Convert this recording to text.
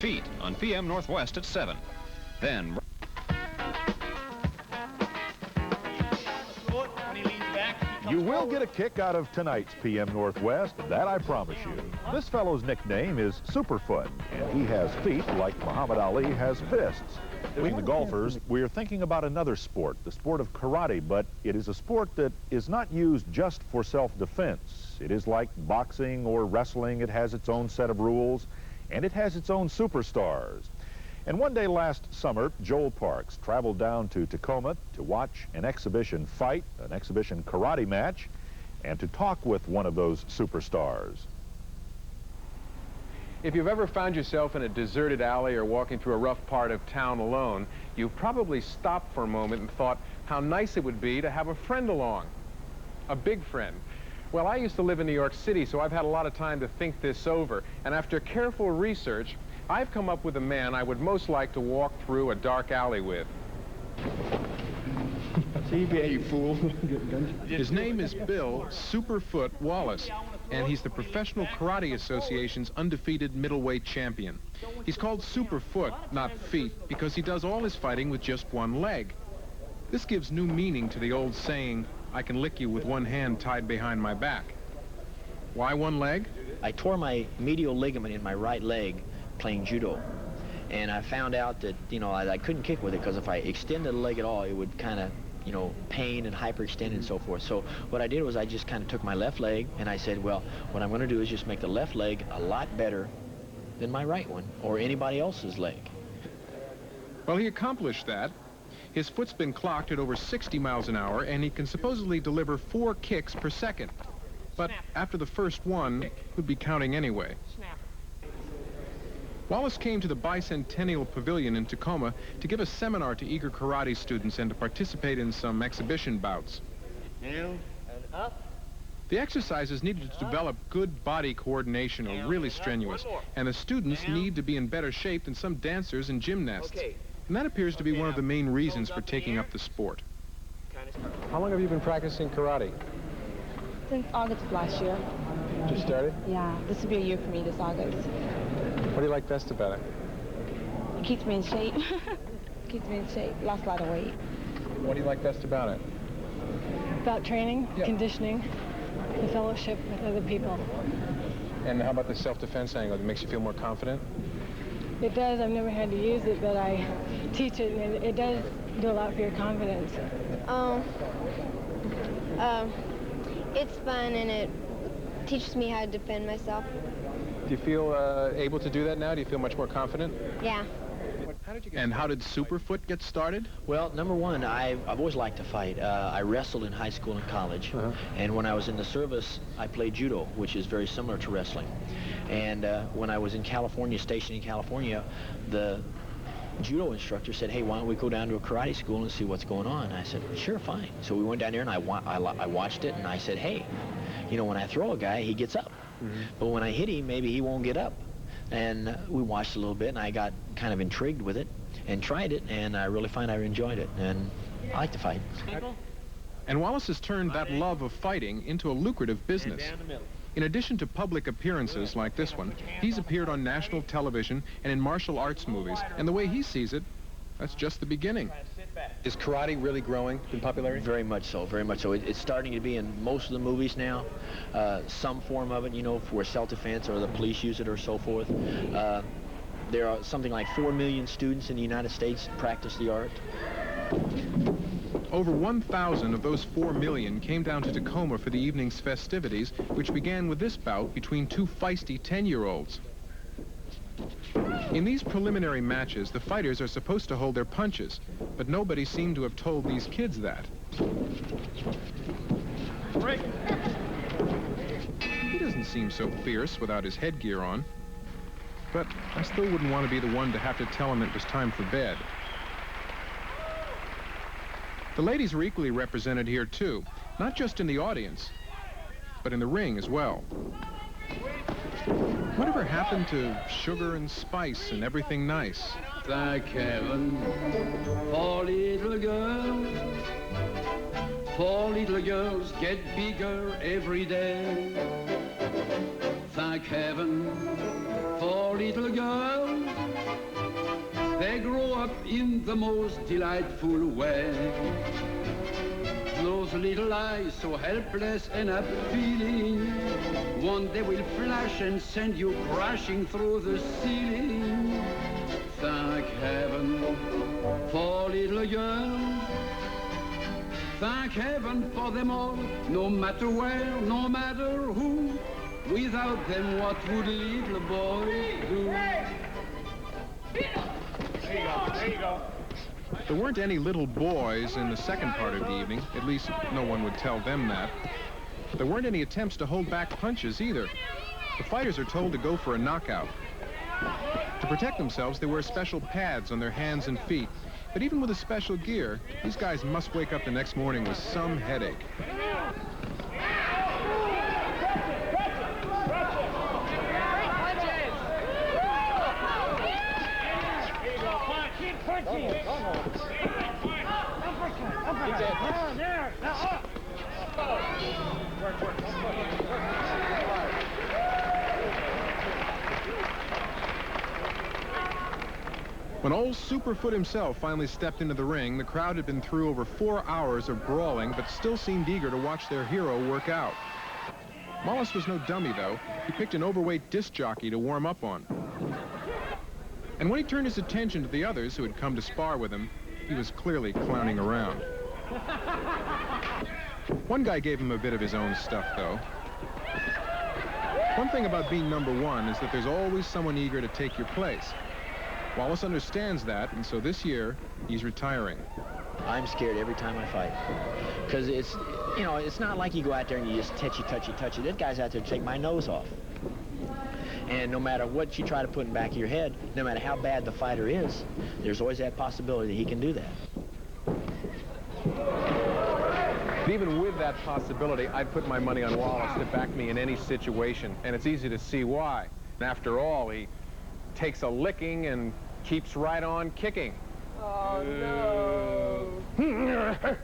Feet on PM Northwest at 7. Then... You will get a kick out of tonight's PM Northwest, that I promise you. This fellow's nickname is Superfoot, and he has feet like Muhammad Ali has fists. Between the golfers, we are thinking about another sport, the sport of karate, but it is a sport that is not used just for self-defense. It is like boxing or wrestling. It has its own set of rules, and it has its own superstars. And one day last summer, Joel Parks traveled down to Tacoma to watch an exhibition fight, an exhibition karate match, and to talk with one of those superstars. If you've ever found yourself in a deserted alley or walking through a rough part of town alone, you've probably stopped for a moment and thought how nice it would be to have a friend along, a big friend. Well, I used to live in New York City, so I've had a lot of time to think this over, and after careful research, I've come up with a man I would most like to walk through a dark alley with. You fool. His name is Bill Superfoot Wallace, and he's the Professional Karate Association's undefeated middleweight champion. He's called Superfoot, not feet, because he does all his fighting with just one leg. This gives new meaning to the old saying, I can lick you with one hand tied behind my back. Why one leg? I tore my medial ligament in my right leg playing judo, and I found out that, you know, I couldn't kick with it because if I extended the leg at all, it would kind of, you know, pain and hyperextend and so forth. So what I did was I just kind of took my left leg and I said, well, what I'm going to do is just make the left leg a lot better than my right one or anybody else's leg. Well, he accomplished that. His foot's been clocked at over 60 miles an hour, and he can supposedly deliver 4 kicks per second. But after the first one, he'd be counting anyway. Wallace came to the Bicentennial Pavilion in Tacoma to give a seminar to eager karate students and to participate in some exhibition bouts. Down and up. The exercises needed to develop good body coordination are really strenuous, and the students need to be in better shape than some dancers and gymnasts. And that appears to be one of the main reasons for taking up the sport. How long have you been practicing karate? Since August of last year. Just started? Yeah, this will be a year for me this August. What do you like best about it? It keeps me in shape. Keeps me in shape. Lost a lot of weight. What do you like best about it? About training, conditioning, the fellowship with other people. And how about the self-defense angle? It makes you feel more confident? It does. I've never had to use it, but I teach it, and it does do a lot for your confidence. It's fun, and it teaches me how to defend myself. Do you feel able to do that now? Do you feel much more confident? Yeah. And how did Superfoot get started? Well, number one, I've always liked to fight. I wrestled in high school and college, and when I was in the service, I played judo, which is very similar to wrestling. And when I was in California, stationed in California, the judo instructor said, hey, why don't we go down to a karate school and see what's going on? And I said, sure, fine. So we went down there, and I watched it, and I said, hey, you know, when I throw a guy, he gets up. But when I hit him, maybe he won't get up. And we watched a little bit, and I got kind of intrigued with it and tried it, and I really find I enjoyed it, and I like to fight. And Wallace has turned that love of fighting into a lucrative business. In addition to public appearances like this one, he's appeared on national television and in martial arts movies, and the way he sees it, that's just the beginning. Is karate really growing in popularity? Very much so, very much so. It's starting to be in most of the movies now. Some form of it, you know, for self-defense or the police use it or so forth. There are something like 4 million students in the United States practice the art. Over 1,000 of those 4 million came down to Tacoma for the evening's festivities, which began with this bout between 2 feisty 10-year-olds. In these preliminary matches, the fighters are supposed to hold their punches, but nobody seemed to have told these kids that. Break. He doesn't seem so fierce without his headgear on, but I still wouldn't want to be the one to have to tell him it was time for bed. The ladies are equally represented here, too, not just in the audience, but in the ring as well. Whatever happened to sugar and spice and everything nice? Thank heaven for little girls. 4 little girls get bigger every day. Thank heaven for little girls. in the most delightful way. Those little eyes so helpless and appealing, one day will flash and send you crashing through the ceiling. Thank heaven for little girls. Thank heaven for them all, no matter where, no matter who. Without them, what would little boys do? There you go. There weren't any little boys in the second part of the evening. At least no one would tell them that. There weren't any attempts to hold back punches either. The fighters are told to go for a knockout. To protect themselves, they wear special pads on their hands and feet. But even with the special gear, these guys must wake up the next morning with some headache. When old Superfoot himself finally stepped into the ring, the crowd had been through over 4 hours of brawling, but still seemed eager to watch their hero work out. Wallace was no dummy, though. He picked an overweight disc jockey to warm up on. And when he turned his attention to the others who had come to spar with him, he was clearly clowning around. One guy gave him a bit of his own stuff, though. One thing about being number one is that there's always someone eager to take your place. Wallace understands that, and so this year, he's retiring. I'm scared every time I fight. Because it's, you know, it's not like you go out there and you just touchy. That guy's out there to take my nose off. And no matter what you try to put in the back of your head, no matter how bad the fighter is, there's always that possibility that he can do that. But even with that possibility, I'd put my money on Wallace to back me in any situation, and it's easy to see why. And after all, he takes a licking and keeps right on kicking. Oh, no.